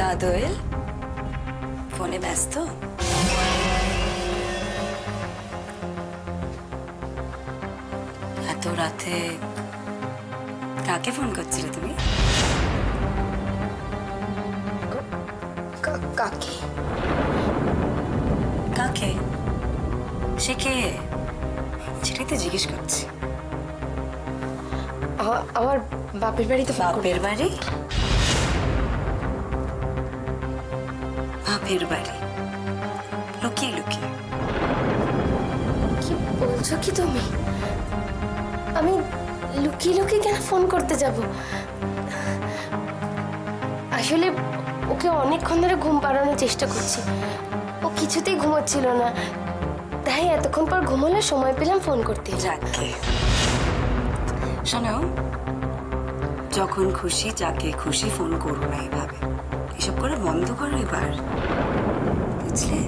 তা দোয়েল ফোনে ব্যস্ত? এত রাতে কাকে ফোন করছিলে তুমি? কাকে? কাকে? সে কে? সেটাই তো জিজ্ঞেস করছি। আমার বাপের বাড়ি। তো বাপের বাড়ি? বাপের বাড়ি লুকিয়ে লুকিয়ে? কি বলছো কি তুমি? আমি লুকিয়ে লুকিয়ে কেন ফোন করতে যাব? আসলে ওকে অনেকক্ষণ ধরে ঘুম পাড়ানোর চেষ্টা করছি, ও কিছুতেই ঘুমোচ্ছিল না, তাই এতক্ষণ পর ঘুমোলে সময় পেলাম ফোন করতে। যাকে শোনো, যখন খুশি যাকে খুশি ফোন করো না এভাবে, এসব করে বন্ধ করো এবার, বুঝলে?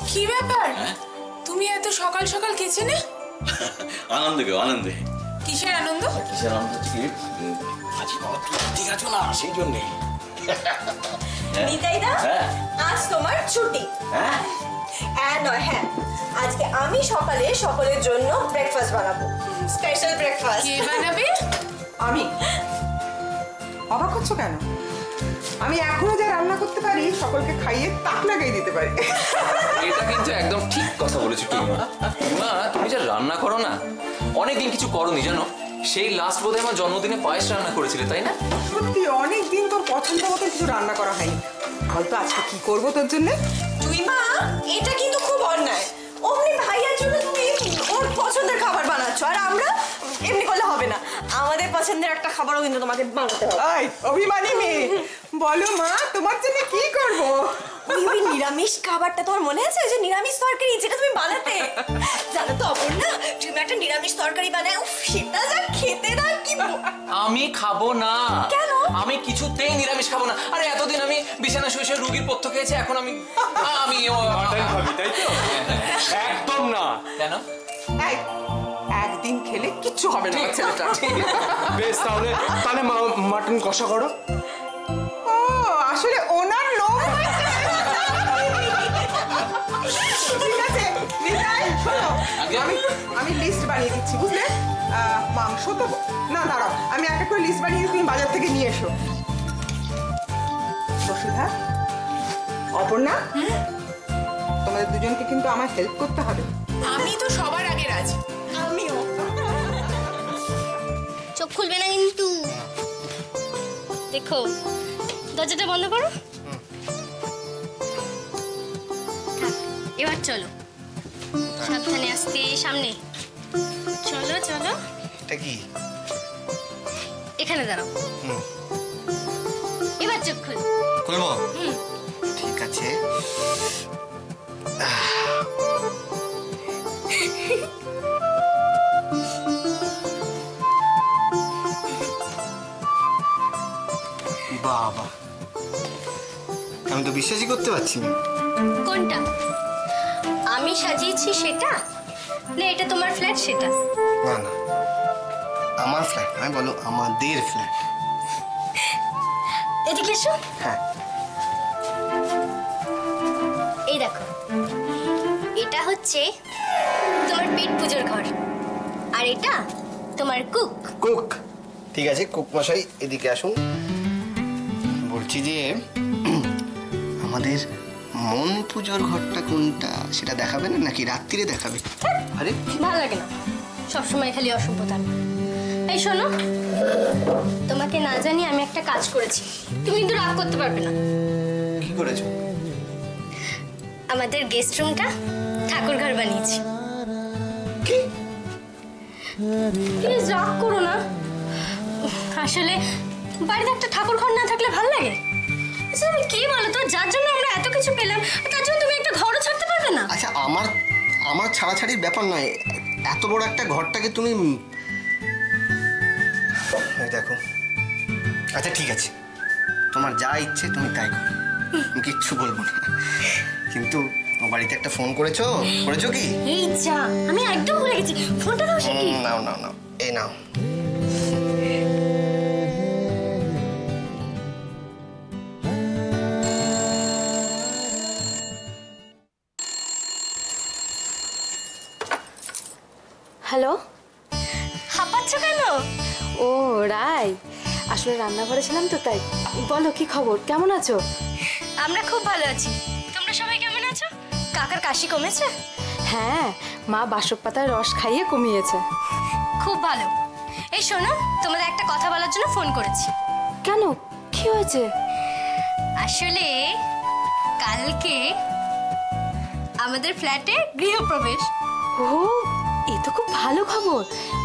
কি ব্যাপার? তুমি এত সকাল সকাল কিচেনে? আনন্দে গো, আনন্দে। কিসের আনন্দ? কিসের আনন্দ? আজি বাবা তুই ঠিক আছো না, সেই জন্যে। নিতাই দা, আজ তোমার ছুটি। হ্যাঁ নয় হ্যাঁ, আজকে আমি সকালে সকলের জন্য ব্রেকফাস্ট বানাবো, স্পেশাল ব্রেকফাস্ট। কে বানাবে? আমি। অবাক হচ্ছ কেন? আমি এখনো যা রান্না করতে পারি সকলকে খাইয়ে তাক লাগাই দিতে পারি। এটা কিন্তু একদম ঠিক কথা বলেছো টুইমা। টুইমা, তুমি যা রান্না করো না, অনেকদিন কিছু করোনি জানো। সেই লাস্ট বোধহয় আমার জন্মদিনে পায়েস রান্না করেছিলে, তাই না? সত্যি অনেকদিন তোর পছন্দ মতো কিছু রান্না করা হয়নি। বলতো আজকে কি করবো তোর জন্য? টুইমা, এটা কিন্তু খুব অন্যায়। অমনি ভাইয়ার জন্য তুমি ওর পছন্দের খাবার বানাচ্ছ, আর আমরা এমনি করলে হবে না। আমাদের পছন্দের একটা খাবারও কিন্তু তোমাকে বানাতে হবে। এই অভিমানী মেয়ে, বলো মা তোমার জন্য কি করবো? ওই নিরামিষ খাবারটা তোমার মনে আছে, যে নিরামিষ তরকারি যেটা তুমি বানাতে? জানো তো অপর্ণা, তুমি একটা নিরামিষ তরকারি বানাও, সেটা যা খেতে না কি। আমি খাবো না। কেন? আমি কিছুতেই নিরামিষ খাবো না। আরে এতদিন আমি বিছানা শুয়ে শুয়ে রুগীর পথ্য খেয়েছি, এখন আমি মাটন খাবি, তাই তো? একদম না। কেন? একদিন খেলে কিচ্ছু হবে না ছেলেটা। বেশ, তাহলে তাহলে মাটন কষা করো। ও আসলে ওনার লোক। ঠিক আছে নিতাই, শোনো, আমি লিস্ট বানিয়ে দিচ্ছি, বুঝলে? মাংস তো না, দাঁড়াও, আমি একটা করে লিস্ট বানিয়ে তুমি বাজার থেকে নিয়ে এসো। বসুধা, অপর্ণা, তোমাদের দুজনকে কিন্তু আমার হেল্প করতে হবে। আমি তো সবার আগে রাজি। আমিও। চোখ খুলবে না কিন্তু, দেখো দরজাটা বন্ধ করো। থাক, এবার চলো। সাবধানে আসতে, সামনে চলো চলো। এটা কি? এখানে দাঁড়াও। এবার চোখ খুলো। খুলবো? ঠিক আছে। বাবা, আমি তো বিশ্বাসই করতে পারছি না। কোনটা? আমি সাজিয়েছি সেটা, না এটা তোমার ফ্ল্যাট সেটা? না না, আমার ফ্ল্যাট নয়, বলো আমাদের ফ্ল্যাট। এদিকে এসো। হ্যাঁ। এই দেখো, এটা হচ্ছে তোমার পেট পুজোর ঘর, আর এটা তোমার কুক। কুক? ঠিক আছে, কুক মশাই এদিকে আসুন। বলছি যে আমাদের মন পুজোর ঘরটা কোনটা সেটা দেখাবে না, নাকি রাত্রিরে দেখাবে? আরে ভালো লাগে না সবসময় খালি অসভ্যতা। এই শোনো, তোমাকে না জানি আমি একটা কাজ করেছি, তুমি কিন্তু রাগ করতে পারবে না। কি করেছো? আমাদের গেস্ট রুমটা ঠাকুর ঘর বানিয়েছি। কি? প্লিজ রাগ করো না, আসলে বাড়িতে একটা ঠাকুর ঘর না থাকলে ভালো লাগে? আচ্ছা তুমি কি বলো তো, যার জন্য আমরা এত কিছু পেলাম তার জন্য তুমি একটা ঘরও ছাড়তে পারবে না? আচ্ছা, আমার ছাড়াছাড়ির ব্যাপার নয়, এত বড় একটা ঘরটাকে তুমি দেখো। আচ্ছা ঠিক আছে, তোমার যা ইচ্ছে তুমি তাই করো, আমি কিচ্ছু বলবো না। কিন্তু বাড়িতে একটা ফোন করেছো কি? এই যা, আমি একদম ভুলে গেছি, ফোনটা দাও। সে কি? নাও নাও নাও, এই নাও। হ্যালো, হাঁপাচ্ছ কেন? ও রাই, আসলে রান্নাঘরে ছিলাম তো তাই। বলো কি খবর, কেমন আছো? আমরা খুব ভালো আছি, তোমরা সবাই কেমন আছো? কাকার কাশি কমেছে? হ্যাঁ, মা বাসক পাতার রস খাইয়ে কমিয়েছে। খুব ভালো। এই শোনো, তোমাদের একটা কথা বলার জন্য ফোন করেছি। কেন, কি হয়েছে? আসলে কালকে আমাদের ফ্ল্যাটে গৃহপ্রবেশ। ও, এ তো খুব ভালো খবর,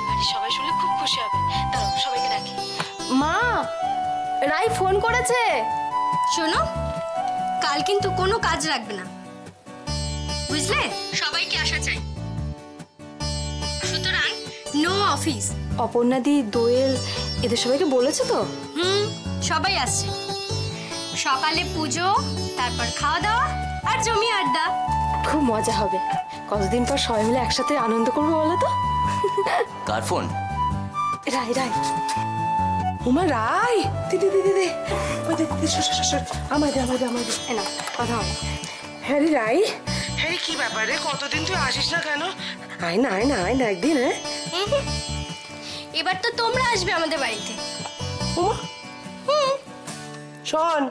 বাড়ির সবাই শুনলে খুব খুশি হবে। দাঁড়াও, সবাইকে ডাকি। মা, রাই ফোন করেছে। শোনো, কাল কিন্তু কোনো কাজ রাখবে না, বুঝলে? সবাইকে আসা চাই, সুতরাং নো অফিস। অপর্ণাদি, দোয়েল এদের সবাইকে বলেছো তো? সবাই আসছে। সকালে পুজো, তারপর খাওয়া দাওয়া আর জমি আড্ডা। খুব মজা হবে, কতদিন পর সবাই মিলে একসাথে আনন্দ করবো বলো তো। কার ফোন? রাই রাই। উমা রাই, দিদি দিদি দে, ওই দে, আমায় দে, না কথা হবে। হ্যাঁ রে রাই, হ্যাঁ রে কি ব্যাপার রে, কতদিন তুই আসিস না কেন? আয় না একদিন। হ্যাঁ, এবার তো তোমরা আসবে আমাদের বাড়িতে। শোন,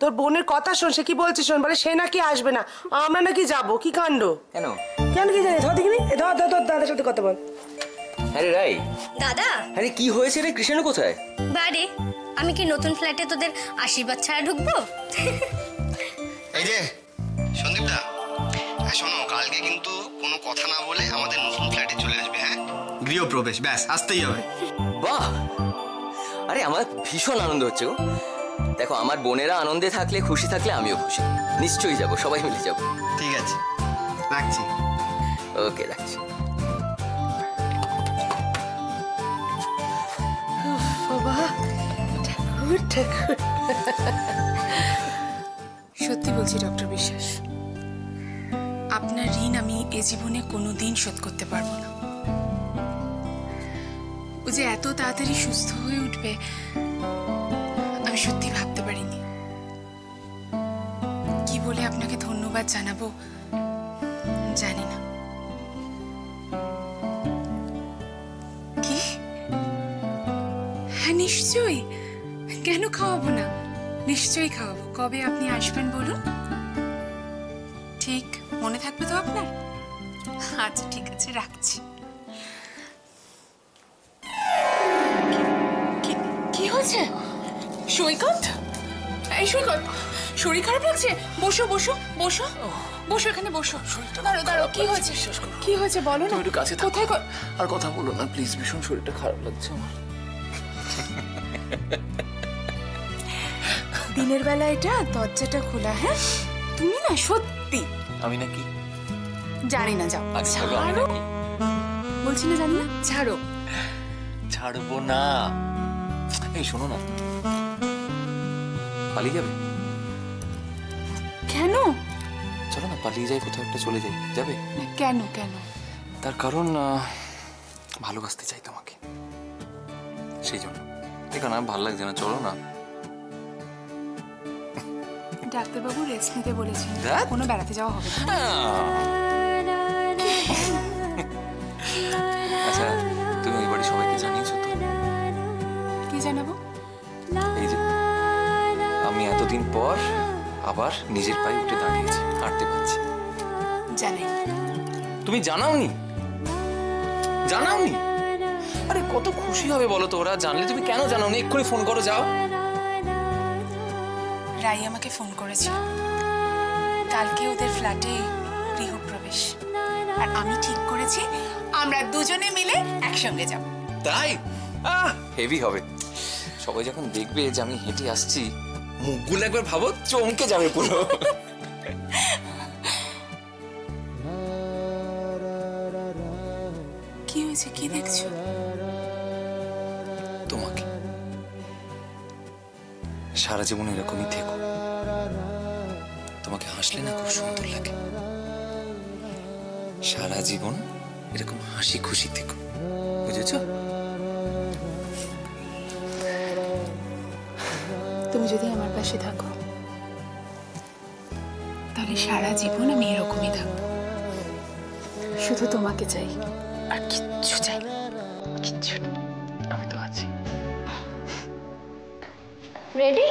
তোর বোনের কথা শোন, সে কি বলছে শোন। বলে সে নাকি আসবে না, আমরা নাকি যাবো। কি কাণ্ড! কেন কি জানি, ধর দেখিনি, ধর দাদার সাথে কথা বল। আরে রাই, দাদা, আরে কি হয়েছে রে? কৃষ্ণ কোথায়? বাড়ি। আমি কি নতুন ফ্ল্যাটে তোদের আশীর্বাদ ছাড়া ঢুকবো? এই যে সন্দীপদা, শোনো, কালকে কিন্তু কোনো কথা না বলে আমাদের নতুন ফ্ল্যাটে চলে আসবে। হ্যাঁ, গৃহপ্রবেশ, ব্যাস, আসতেই হবে। বাহ, আরে আমার ভীষণ আনন্দ হচ্ছে গো। দেখো, আমার বোনেরা আনন্দে থাকলে, খুশি থাকলে আমিও খুশি। নিশ্চয়ই যাব, সবাই মিলে যাব। ঠিক আছে, রাখছি। ওকে, রাখছি। বাবা, ঠাকুর। সত্যি বলছি ডক্টর বিশ্বাস, আপনার ঋণ আমি এ জীবনে কোনোদিন শোধ করতে পারবো না। ও যে এত তাড়াতাড়ি সুস্থ হয়ে উঠবে আমি সত্যি ভাবতে পারিনি। কি বলে আপনাকে ধন্যবাদ জানাবো জানি না। কি? হ্যাঁ নিশ্চয়ই, কেন খাওয়াবো না, নিশ্চয়ই খাওয়াবো। কবে আপনি আসবেন বলুন? ঠিক মনে থাকবে তো আপনার? আচ্ছা ঠিক আছে, রাখছি। কি হয়েছে সৈকত? এই সৈকত, শরীর খারাপ লাগছে? বসো বসো বসো বসো, এখানে বসো। দাঁড়ো দাঁড়ো, কি হয়েছে? কি হয়েছে বলো না। একটু কাছে কোথায় আর কথা বলো না প্লিজ, ভীষণ শরীরটা খারাপ লাগছে আমার। দিনের বেলা এটা দরজাটা খোলা? হ্যাঁ তুমি না সত্যি। আমি নাকি জানি না, যাও আচ্ছা আমি নাকি বলছি না, জানি না, ছাড়ো। ছাড়বো না। এই শোনো না, পালিয়ে যাবে? কেন? চলো না পালিয়ে যাই, কোথাও একটা চলে যাই। যাবে? কেন কেন? তার কারণ ভালোবাসতে চাই তোমাকে, সেই জন্য। দেখো না ভালো লাগছে না, চলো না। ডাক্তারবাবু রেস্ট নিতে বলেছেন, ধ্যাৎ। কোনো বেড়াতে যাওয়া হবে না। আচ্ছা তুমি ওই বাড়ি সবাইকে জানিয়েছো তো? কি জানাবো? এই যে আমি এতদিন পর আবার নিজের পায়ে উঠে দাঁড়িয়েছি, হাঁটতে পারছি। জানি। তুমি জানাওনি? জানাওনি? আরে কত খুশি হবে বলো তো ওরা জানলে। তুমি কেন জানাওনি? এক্ষুনি ফোন করো, যাও। রাই আমাকে ফোন করেছিল, কালকে ওদের ফ্ল্যাটে গৃহপ্রবেশ, আর আমি ঠিক করেছি আমরা দুজনে মিলে একসঙ্গে যাব। তাই? হেভি হবে। সবাই যখন দেখবে যে আমি হেঁটে আসছি, মুখগুলো একবার ভাবো, চমকে যাবে পুরো। কি হয়েছে, কি দেখছো? তোমাকে সারা জীবন এরকমই থেকো। তোমাকে হাসলে না খুব সুন্দর লাগে। সারা জীবন এরকম হাসি খুশি থেকো, বুঝেছো? তুমি যদি আমার পাশে থাকো তাহলে সারা জীবন আমি এরকমই থাকবো। শুধু তোমাকে চাই, আর কিচ্ছু চাই না, কিচ্ছু। আমি তো আছি। রেডি?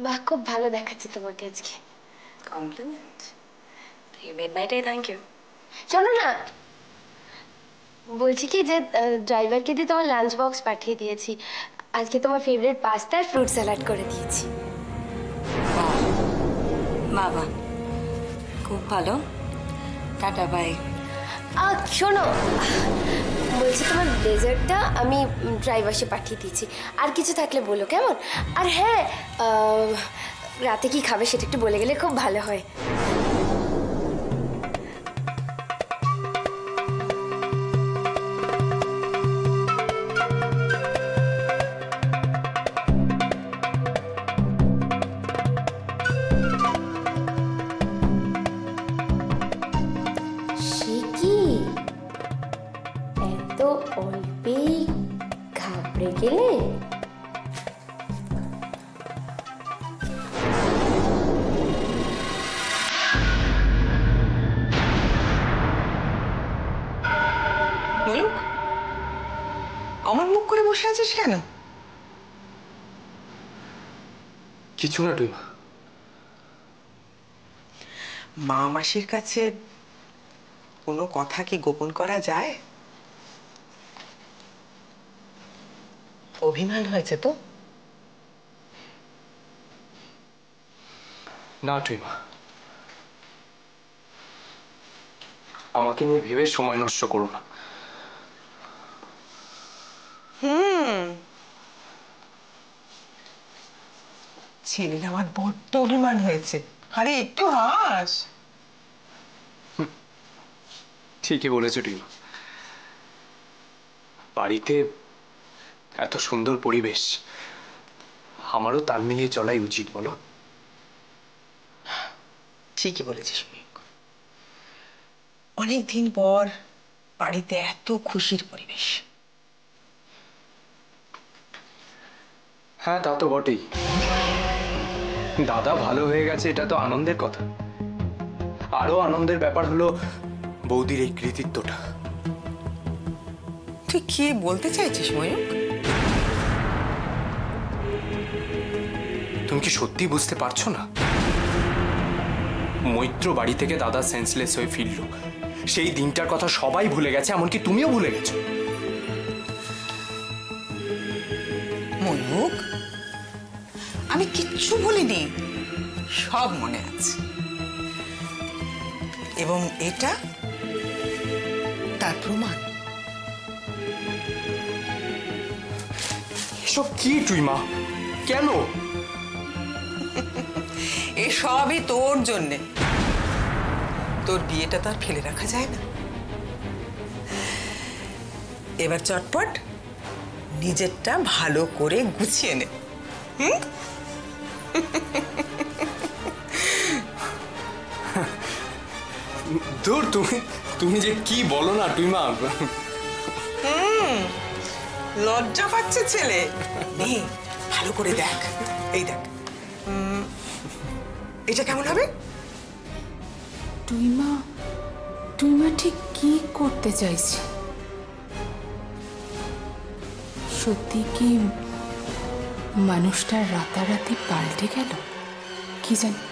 বাহ, খুব ভালো দেখাচ্ছে তোমাকে আজকে। Compliment. You made my day, thank you. শোনো না, বলছি কি যে ড্রাইভারকে দিয়ে তোমার লাঞ্চ বক্স পাঠিয়ে দিয়েছি। আজকে তোমার ফেভারিট পাস্তা আর ফ্রুট স্যালাড করে দিয়েছি। বাবা খুব ভালো। Tata, bye. শোনো, বলছি তোমার ডেজার্টটা আমি ড্রাইভারসে পাঠিয়ে দিয়েছি। আর কিছু থাকলে বলো, কেমন? আর হ্যাঁ, রাতে কি খাবে সেটা একটু বলে গেলে খুব ভালো হয়। সে কি, এত অল্পেই ঘাবড়ে গেলে? বলুক, আমার মুখ করে বসে আছিস কেন? কিছু না তুই। মা মাসির কাছে কোনো কথা কি গোপন করা যায়? অভিমান হয়েছে তো? না তুই মা, আমাকে নিয়ে ভেবে সময় নষ্ট করো না। ছেলের আমার বড্ড অভিমান হয়েছে। আরে একটু হাস। ঠিকই বলেছো টিমা। বাড়িতে এত সুন্দর পরিবেশ, আমারও তাল মিলিয়ে চলাই উচিত, বলো? ঠিকই বলেছিস। অনেকদিন পর বাড়িতে এত খুশির পরিবেশ। হ্যাঁ তা তো বটেই। দাদা ভালো হয়ে গেছে, এটা তো আনন্দের কথা। আরো আনন্দের ব্যাপার হলো বৌদির এই কৃতিত্বটা। তুই কি বলতে চাইছিস ময়ূক? তুমি কি সত্যি বুঝতে পারছো না? মৈত্র বাড়ি থেকে দাদা সেন্সলেস হয়ে ফিরল, সেই দিনটার কথা সবাই ভুলে গেছে, এমনকি তুমিও ভুলে গেছো। ময়ূক, আমি কিচ্ছু ভুলিনি, সব মনে আছে। এবং এটা তার প্রমাণ। এসব কি তুই মা? কেন? এসবই তোর জন্যে। তোর বিয়েটা তো আর ফেলে রাখা যায় না। এবার চটপট নিজেরটা ভালো করে গুছিয়ে নে। ধুর, তুমি যে কি বলো না তুই মা। লজ্জা পাচ্ছে ছেলে। নে ভালো করে দেখ, এই দেখ, এটা কেমন হবে? তুই মা ঠিক কি করতে চাইছি? সত্যি কি মানুষটা রাতারাতি পাল্টে গেল? কি জানি।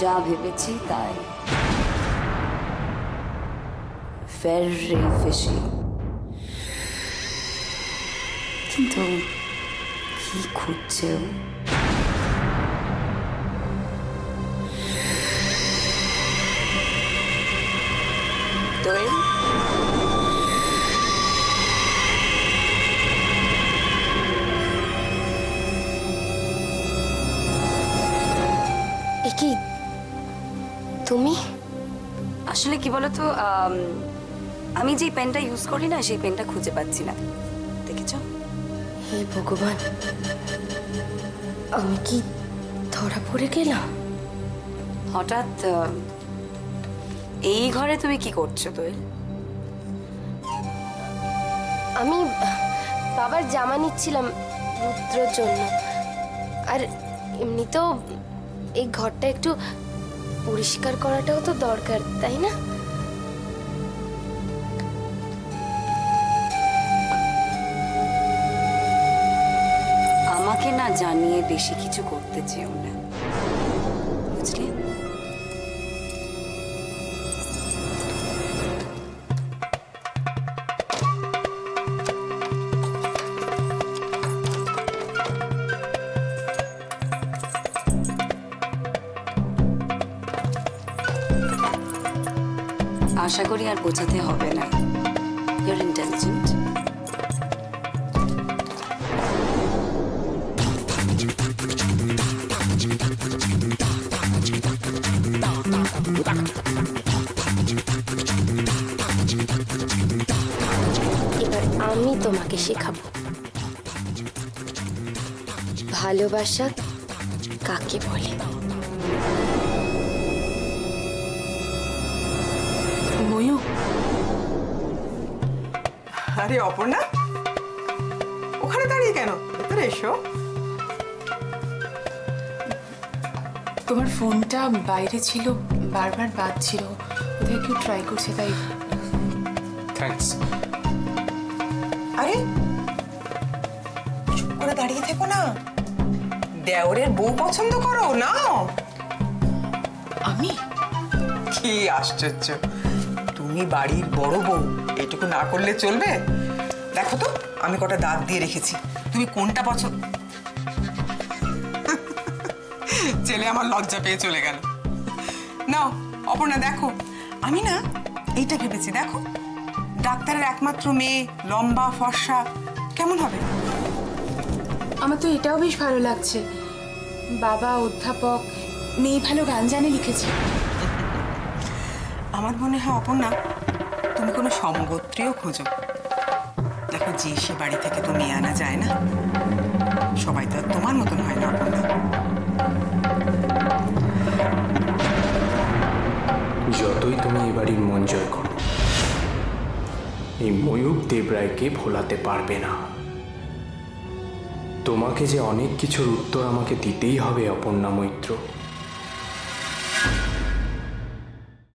যা ভেবেছি তাই। Very fishy. কিন্তু কি খুঁজছে ও? দোয়েল, কি তুমি? আসলে কি বলতো, আমি যে পেনটা ইউজ করি না সেই পেনটা খুঁজে পাচ্ছি না। দেখেছ? হে ভগবান, আমি কি ধরা পড়ে গেলাম? হঠাৎ এই ঘরে তুমি কি করছো দোয়েল? আমি বাবার জামা নিচ্ছিলাম রুদ্রর জন্য। আর এমনিতেও এই ঘরটা একটু পরিষ্কার করাটাও তো দরকার, তাই না? আমাকে না জানিয়ে বেশি কিছু করতে চেও না, বুঝলে? আশা করি আর বোঝাতে হবে না, ইউর ইন্টেলিজেন্ট। এবার আমি তোমাকে শেখাবো ভালোবাসা কাকে বলে। ময়ূ, আরে অপর্ণা, ওখানে দাঁড়িয়ে কেন? ভেতরে এসো। তোমার ফোনটা বাইরে ছিল, বারবার বাজছিল, কোথায় কেউ ট্রাই করছে, তাই। থ্যাঙ্কস। আরে চুপ করে দাঁড়িয়ে থেকো না, দেওরের বউ পছন্দ করো নাও। আমি? কি আশ্চর্য, তুমি বাড়ির বড় বউ, এটুকু না করলে চলবে? দেখো তো আমি কটা দাঁত দিয়ে রেখেছি, তুমি কোনটা পছন্দ? ছেলে আমার লজ্জা পেয়ে চলে গেল। নাও অপর্ণা দেখো, আমি না এইটা ভেবেছি, দেখো ডাক্তারের একমাত্র মেয়ে, লম্বা ফর্সা, কেমন হবে? আমার তো এটাও বেশ ভালো লাগছে। বাবা অধ্যাপক, মেয়ে ভালো গান জানে লিখেছে। আমার মনে হয় অপর্ণা তুমি কোনো সমগোত্রীও খোঁজো। দেখো যে সে বাড়ি থেকে তো মেয়ে আনা যায় না, সবাই তো আর তোমার মতন হয় না অপর্ণা। যতই তুমি এ বাড়ির মন জয় করো, এই ময়ূর দেবরায়কে ভোলাতে পারবে না। তোমাকে যে অনেক কিছুর উত্তর আমাকে দিতেই হবে অপর্ণা মৈত্র।